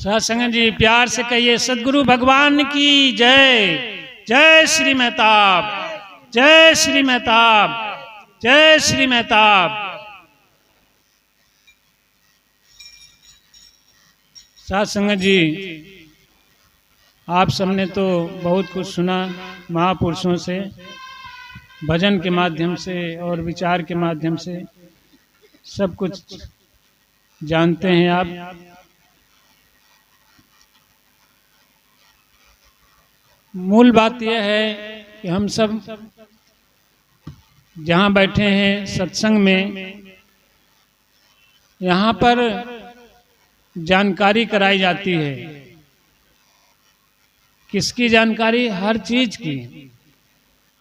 सत्संग जी प्यार से कहिए सदगुरु भगवान की जय। जय श्री मेहताब, जय श्री मेहताब, जय श्री मेहताब। सत्संग जी आप सबने तो बहुत कुछ सुना महापुरुषों से, भजन के माध्यम से और विचार के माध्यम से सब कुछ जानते हैं आप। मूल बात यह है कि हम सब जहाँ बैठे हैं सत्संग में, यहाँ पर जानकारी कराई जाती है। किसकी जानकारी? हर चीज की।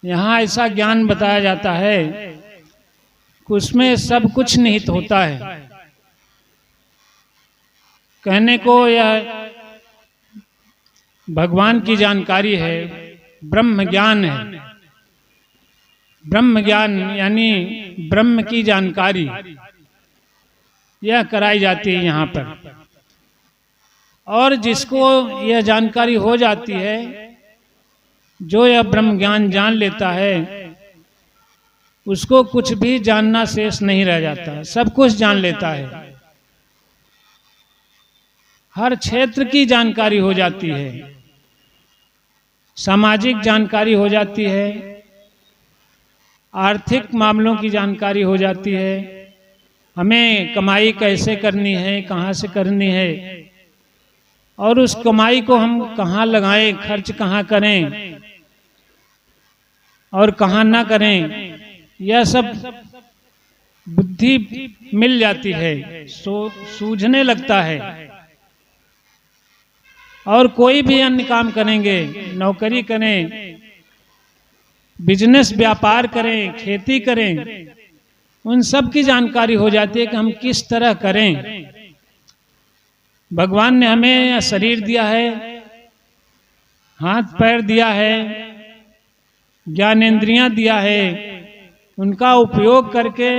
यहाँ ऐसा ज्ञान बताया जाता है कि उसमें सब कुछ निहित होता है। कहने को यह भगवान की जानकारी है, ब्रह्म ज्ञान है। ब्रह्म ज्ञान यानी ब्रह्म की जानकारी यह कराई जाती है यहाँ पर। और जिसको यह जानकारी हो जाती है, जो यह ब्रह्म ज्ञान जान लेता है, उसको कुछ भी जानना शेष नहीं रह जाता, सब कुछ जान लेता है। हर क्षेत्र की जानकारी हो जाती है, सामाजिक जानकारी हो जाती है, आर्थिक मामलों की जानकारी हो जाती है, हमें कमाई कैसे करनी है, कहाँ से करनी है, और उस कमाई को हम कहाँ लगाएं, खर्च कहाँ करें और कहाँ ना करें, यह सब बुद्धि मिल जाती है, सूझने लगता है। और कोई भी अन्य काम करेंगे, नौकरी करें, बिजनेस व्यापार करें, खेती करें, उन सब की जानकारी हो जाती है कि हम किस तरह करें। भगवान ने हमें शरीर दिया है, हाथ पैर दिया है, ज्ञानेंद्रियां दिया है, उनका उपयोग करके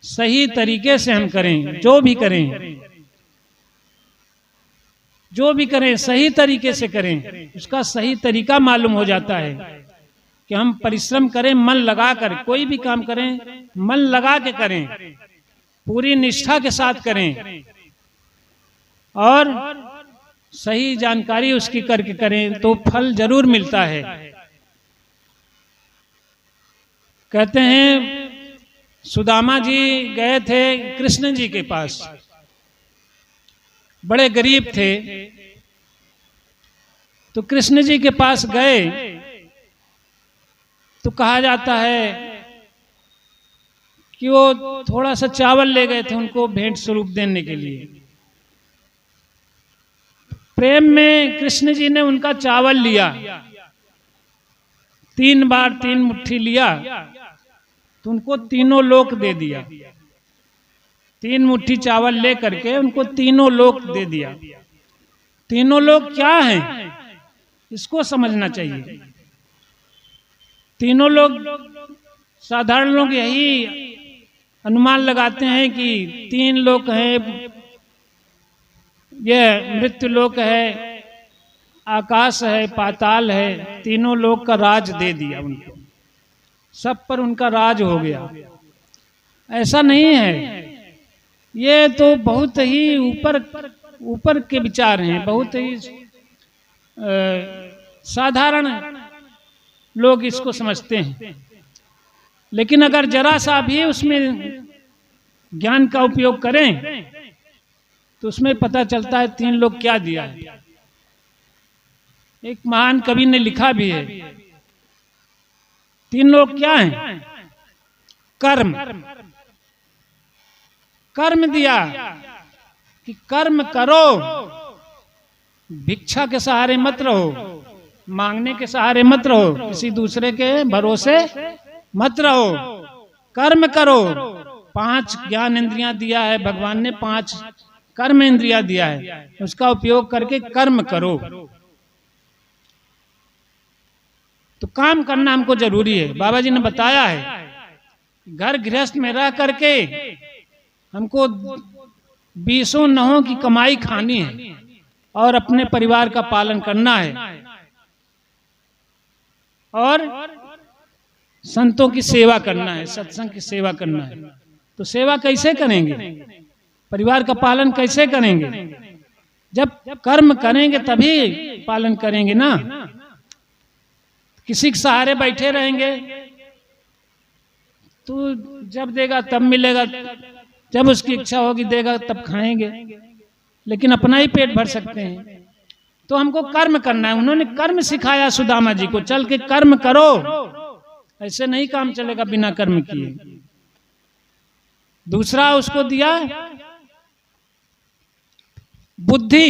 सही तरीके से हम करें। जो भी करें, जो भी करें सही तरीके से करें। उसका सही तरीका मालूम हो जाता है कि हम परिश्रम करें, मन लगा कर कोई भी काम करें, मन लगा के करें, पूरी निष्ठा के साथ करें और सही जानकारी उसकी करके करें तो फल जरूर मिलता है। कहते हैं सुदामा जी गए थे कृष्ण जी के पास, बड़े गरीब थे, तो कृष्ण जी के पास गए तो कहा जाता है कि वो थोड़ा सा चावल ले गए थे उनको भेंट स्वरूप देने के लिए। प्रेम में कृष्ण जी ने उनका चावल लिया, 3 बार 3 मुट्ठी लिया तो उनको तीनों लोक दे दिया। 3 मुट्ठी चावल ले करके उनको तीनों लोक दे दिया। तीनों लोक क्या हैं, इसको समझना चाहिए। तीनों लोग साधारण लोग यही अनुमान लगाते हैं कि 3 लोक हैं, यह मृत्यु लोक है, आकाश है, पाताल है। तीनों लोक का राज दे दिया उनको, सब पर उनका राज हो गया। ऐसा नहीं है, ये तो बहुत ही ऊपर के विचार हैं, बहुत ही साधारण लोग इसको समझते हैं। लेकिन अगर जरा सा भी उसमें ज्ञान का उपयोग करें तो उसमें पता चलता है 3 लोग क्या दिया है। एक महान कवि ने लिखा भी है, 3 लोग क्या हैं? कर्म, कर्म दिया कि कर्म करो, भिक्षा के सहारे मत रहो, मांगने के सहारे मत रहो, किसी दूसरे के भरोसे मत रहो, कर्म करो। 5 ज्ञान इंद्रियां दिया है भगवान ने, 5 कर्म इंद्रियां दिया है, उसका उपयोग करके कर्म करो। तो काम करना हमको जरूरी है। बाबा जी ने बताया है, घर गृहस्थ में रह करके हमको 20 नहों की कमाई खानी है। और अपने परिवार का पालन करना है और संतों की सेवा करना है, सत्संग की सेवा करना है। तो सेवा कैसे करेंगे, परिवार का पालन कैसे करेंगे? जब कर्म करेंगे तभी पालन करेंगे ना। किसी के सहारे बैठे रहेंगे तो जब देगा तब मिलेगा, जब उसकी इच्छा होगी देगा तब खाएंगे, लेकिन अपना ही पेट भर सकते हैं। तो हमको कर्म करना है। उन्होंने कर्म सिखाया सुदामा जी को, चल के कर्म करो, ऐसे नहीं काम चलेगा बिना कर्म किए। दूसरा उसको दिया बुद्धि,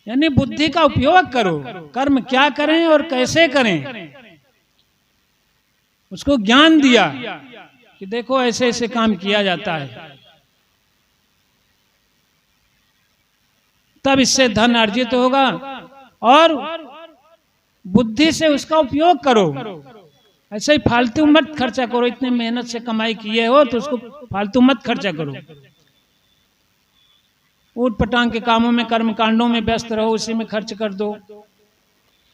यानी बुद्धि का उपयोग करो, कर्म क्या करें और कैसे करें, उसको ज्ञान दिया कि देखो ऐसे ऐसे काम किया जाता है, तब इससे धन अर्जित होगा। और बुद्धि से उसका उपयोग करो, ऐसे ही फालतू मत खर्चा करो। इतने मेहनत से कमाई किए हो तो उसको फालतू मत खर्चा करो, ऊट पटांग के कामों में, कर्म कांडों में व्यस्त रहो, उसी में खर्च कर दो।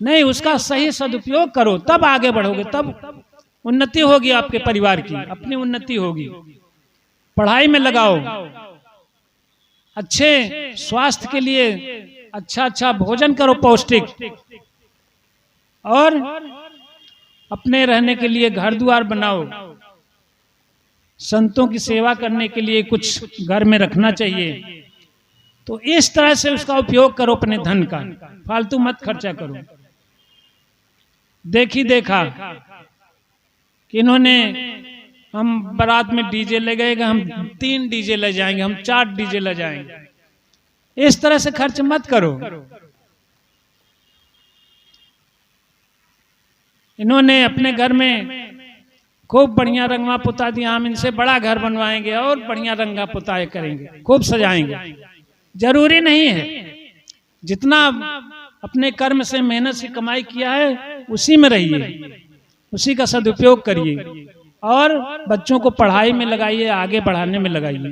नहीं, उसका सही सदुपयोग करो, तब आगे बढ़ोगे, तब उन्नति होगी आपके परिवार की, अपनी उन्नति होगी। पढ़ाई में लगाओ, अच्छे स्वास्थ्य के लिए अच्छा अच्छा भोजन करो पौष्टिक, और अपने रहने के लिए घर द्वार बनाओ। संतों की सेवा करने के लिए कुछ घर में रखना चाहिए। तो इस तरह से उसका उपयोग करो अपने धन का, फालतू मत खर्चा करो। देखी देखा कि इन्होंने, हम बारात में डीजे ले गए, हम 3 डीजे ले जाएंगे, हम 4 डीजे ले जाएंगे, इस तरह से खर्च मत करो। इन्होंने अपने घर में खूब बढ़िया रंगा पुता दिया, हम इनसे बड़ा घर बनवाएंगे और बढ़िया रंगा पुताई करेंगे, खूब सजाएंगे। जरूरी नहीं है, जितना अपने कर्म से मेहनत से कमाई किया है उसी में रहिए, उसी का सदुपयोग करिए और बच्चों को पढ़ाई में लगाइए, आगे बढ़ाने में लगाइए।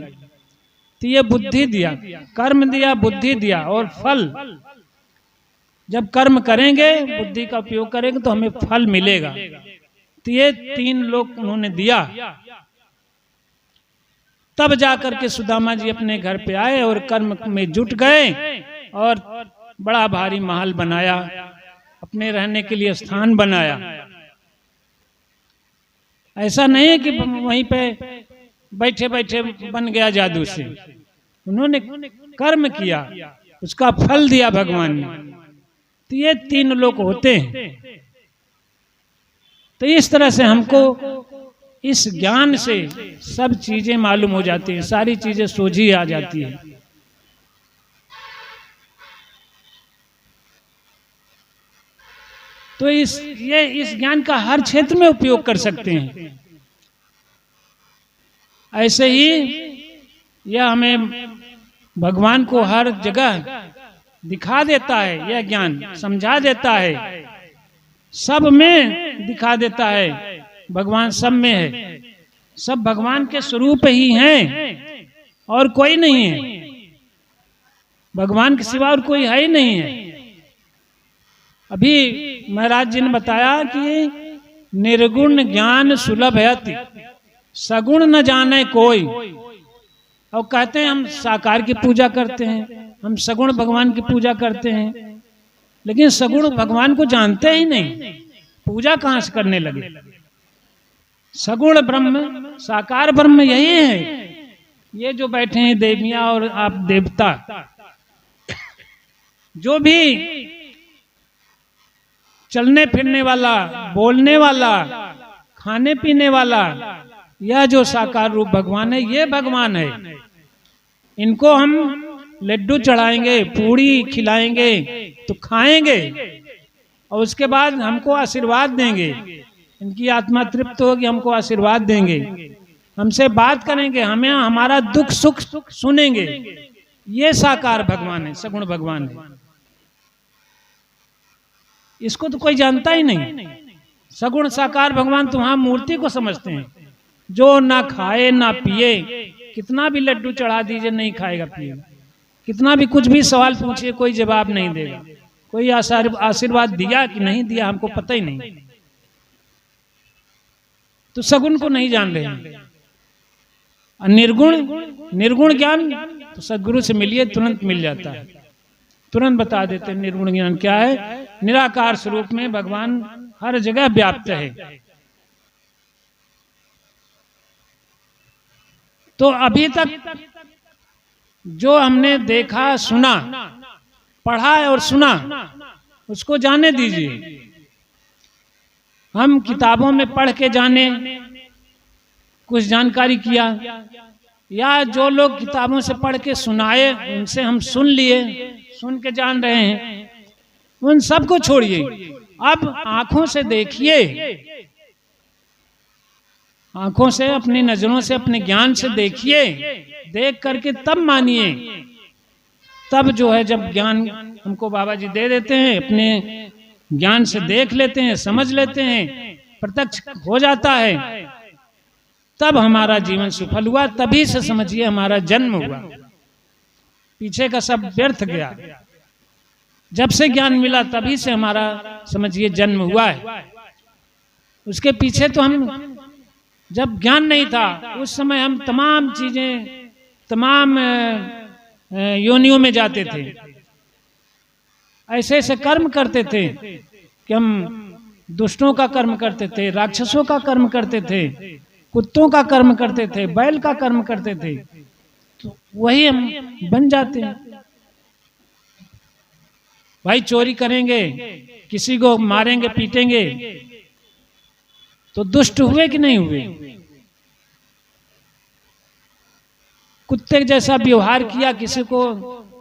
तो ये बुद्धि दिया, कर्म दिया, बुद्धि दिया और फल। जब कर्म करेंगे, बुद्धि का उपयोग करेंगे तो हमें फल मिलेगा। तो ये 3 लोग उन्होंने दिया। तब जाकर के सुदामा जी अपने घर पे आए और कर्म में जुट गए और बड़ा भारी महल बनाया, अपने रहने के लिए स्थान बनाया। ऐसा नहीं है कि वहीं पे बैठे बैठे बन गया जादू से, उन्होंने कर्म किया, उसका फल दिया भगवान ने। तो ये 3 लोग होते हैं। तो इस तरह से हमको इस ज्ञान से सब चीजें मालूम हो जाती हैं, सारी चीजें सोझी आ जाती है। तो इस ज्ञान का हर क्षेत्र में उपयोग कर सकते हैं। ऐसे ही यह हमें भगवान को हर जगह दिखा देता है, यह ज्ञान समझा देता है, सब में दिखा देता है। भगवान सब में है, सब भगवान के स्वरूप ही हैं और कोई नहीं है, भगवान के सिवा और कोई है ही नहीं है। अभी महाराज जी ने बताया कि निर्गुण ज्ञान सुलभ है, सगुण न जाने कोई। और कहते हैं हम साकार की पूजा करते हैं, हम सगुण भगवान की पूजा करते हैं, लेकिन सगुण भगवान को जानते ही नहीं, पूजा कहां से करने लगे। सगुण ब्रह्म, साकार ब्रह्म यही है। ये जो बैठे हैं देवियां और आप देवता, जो भी चलने फिरने वाला, बोलने वाला, खाने पीने वाला, यह जो साकार रूप भगवान है, ये भगवान है। इनको हम लड्डू चढ़ाएंगे, पूड़ी खिलाएंगे तो खाएंगे और उसके बाद हमको आशीर्वाद देंगे। इनकी आत्मा तृप्त होगी, हमको आशीर्वाद देंगे, हमसे बात करेंगे, हमें हमारा दुख सुख सुनेंगे। ये साकार भगवान है, सगुण भगवान है। इसको तो कोई जानता ही नहीं। सगुण साकार भगवान तो वहां मूर्ति को समझते हैं, जो ना खाए ना पिए, कितना भी लड्डू चढ़ा दीजिए नहीं खाएगा पिएगा, कितना भी कुछ भी सवाल पूछिए कोई जवाब नहीं देगा, कोई आशीर्वाद दिया कि नहीं दिया हमको पता ही नहीं। तो सगुण को नहीं जान रहे हैं। निर्गुण ज्ञान तो सदगुरु से मिलिए तुरंत मिल जाता है, तुरंत बता देते हैं निर्गुण ज्ञान क्या है। निराकार स्वरूप में भगवान हर जगह व्याप्त है। तो अभी तक जो हमने देखा, सुना, पढ़ा और सुना, उसको जाने दीजिए। हम किताबों में पढ़ के जाने, कुछ जानकारी किया, या जो लोग किताबों से पढ़ के सुनाए उनसे हम सुन लिए, सुन के जान रहे हैं, उन सबको छोड़िए। अब आंखों से देखिए, आंखों से, अपनी नजरों से, अपने ज्ञान से देखिए, देख करके तब मानिए। तब जो है जब ज्ञान हमको बाबा जी दे देते हैं, अपने ज्ञान से देख लेते हैं, समझ लेते हैं, प्रत्यक्ष हो जाता है, तब हमारा जीवन सफल हुआ। तभी से समझिए हमारा जन्म हुआ, पीछे का सब व्यर्थ गया। जब से ज्ञान मिला तभी से हमारा समझिए जन्म हुआ है। उसके पीछे तो हम, जब ज्ञान नहीं था उस समय हम तमाम चीजें, तमाम योनियों में जाते थे, ऐसे ऐसे कर्म करते थे कि हम दुष्टों का कर्म करते थे, राक्षसों का कर्म करते थे, कुत्तों का कर्म करते थे, बैल का कर्म करते थे, तो वही हम बन जाते हैं। भाई चोरी करेंगे, किसी को मारेंगे, पीटेंगे, तो दुष्ट हुए कि नहीं हुए? कुत्ते जैसा व्यवहार किया, किसी को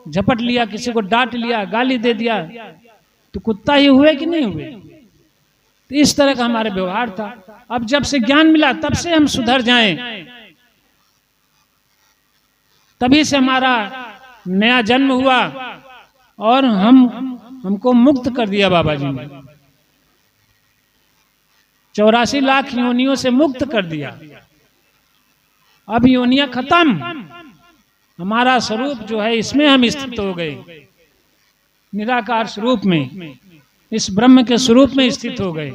झपट लिया, किसी को डांट लिया, गाली दे दिया, तो कुत्ता ही हुए कि नहीं हुए? तो इस तरह का हमारा व्यवहार था। अब जब से ज्ञान मिला तब से हम सुधर जाएं, तभी से हमारा नया जन्म हुआ और हमको मुक्त कर दिया बाबा जी ने। 84 लाख योनियों से मुक्त कर दिया। अब योनियां खत्म, हमारा स्वरूप जो है इसमें हम स्थित हो गए, निराकार स्वरूप में, इस ब्रह्म के स्वरूप में स्थित हो गए।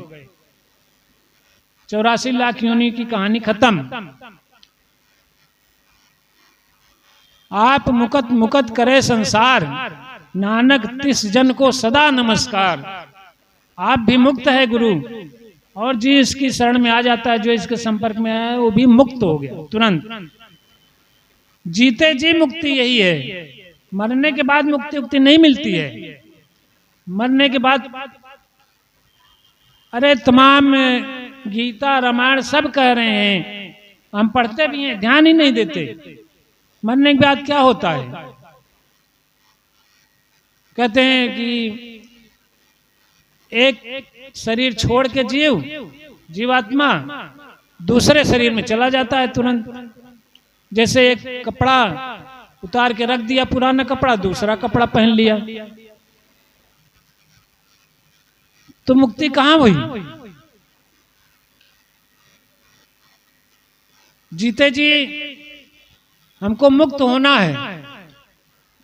84 लाख योनि की कहानी खत्म। आप मुकत मुकत करे संसार, नानक तिस जन को सदा नमस्कार। आप भी मुक्त है गुरु, और जी इसकी शरण में आ जाता है, जो इसके संपर्क में है वो भी मुक्त हो गया तुरंत। जीते जी मुक्ति यही है, मरने के बाद मुक्ति नहीं मिलती है। मरने के बाद, अरे तमाम गीता रामायण सब कह रहे हैं, हम पढ़ते भी हैं, ध्यान ही नहीं देते। मरने के बाद क्या होता है? कहते हैं कि एक शरीर छोड़ के जीवात्मा दूसरे शरीर में चला जाता है तुरंत। जैसे एक कपड़ा उतार के रख दिया, पुराना कपड़ा, दूसरा कपड़ा पहन लिया, तो मुक्ति कहां हुई? जीते जी हमको मुक्त होना है,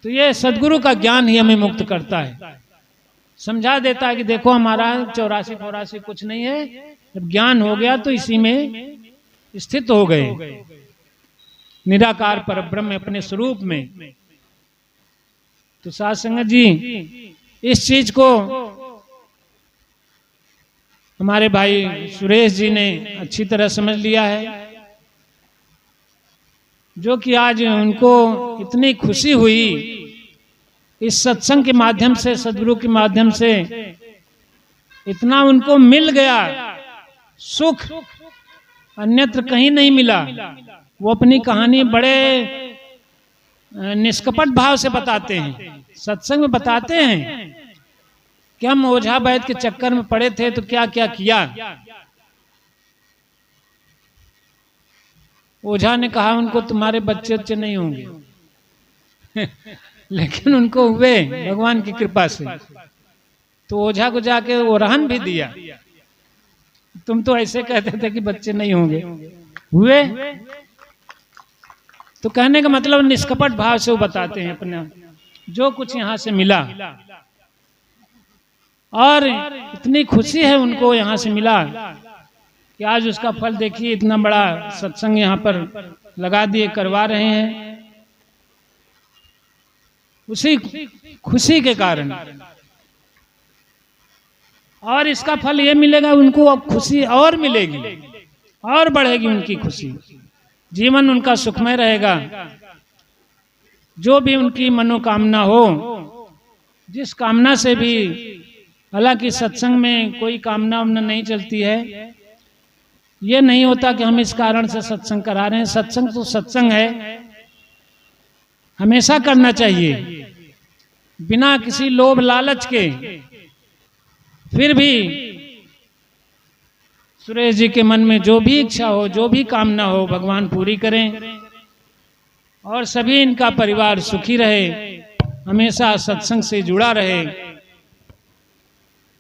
तो ये सदगुरु का ज्ञान ही हमें मुक्त करता है, समझा देता है कि देखो हमारा 84 कुछ नहीं है। जब ज्ञान हो गया तो इसी में स्थित हो गए, निराकार परब्रह्म अपने स्वरूप में। तो साध संगत जी, इस चीज को हमारे भाई सुरेश जी ने अच्छी तरह समझ लिया है, जो कि आज उनको इतनी खुशी हुई इस सत्संग के माध्यम से, सदगुरु के माध्यम से, इतना उनको मिल गया सुख, अन्यत्र कहीं नहीं मिला। वो अपनी कहानी बड़े निष्कपट भाव से बताते हैं, सत्संग में बताते हैं कि हम ओझा वैद्य के चक्कर में पड़े थे तो क्या क्या किया। ओझा ने कहा उनको तुम्हारे बच्चे नहीं होंगे लेकिन उनको हुए भगवान की कृपा से। तो ओझा को जाके वो रहन भी दिया, तुम तो ऐसे कहते थे कि बच्चे नहीं होंगे, हुए। तो कहने का मतलब निष्कपट भाव से वो बताते हैं अपना जो कुछ यहाँ से मिला, और इतनी खुशी है उनको यहाँ से मिला कि आज उसका फल देखिए, इतना बड़ा सत्संग यहाँ पर लगा दिए, करवा रहे हैं उसी खुशी के कारण। और इसका फल ये मिलेगा उनको, अब खुशी और मिलेगी और बढ़ेगी उनकी खुशी, जीवन उनका सुखमय रहेगा। जो भी उनकी मनोकामना हो, जिस कामना से भी, हालांकि सत्संग में कोई कामना वामना नहीं चलती है, ये नहीं होता कि हम इस कारण से सत्संग करा रहे हैं। सत्संग तो सत्संग है, हमेशा करना चाहिए बिना किसी लोभ लालच के। फिर भी सुरेश जी के मन में जो भी इच्छा हो, जो भी कामना हो, भगवान पूरी करें और सभी इनका परिवार सुखी रहे, हमेशा सत्संग से जुड़ा रहे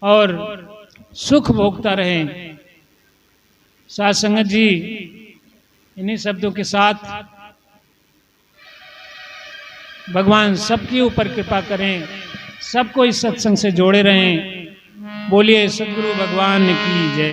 और सुख भोगता रहे। साथ संगत जी, इन्हीं शब्दों के साथ भगवान सबके ऊपर कृपा करें, सबको इस सत्संग से जोड़े रहें। बोलिए सद्गुरु भगवान की जय।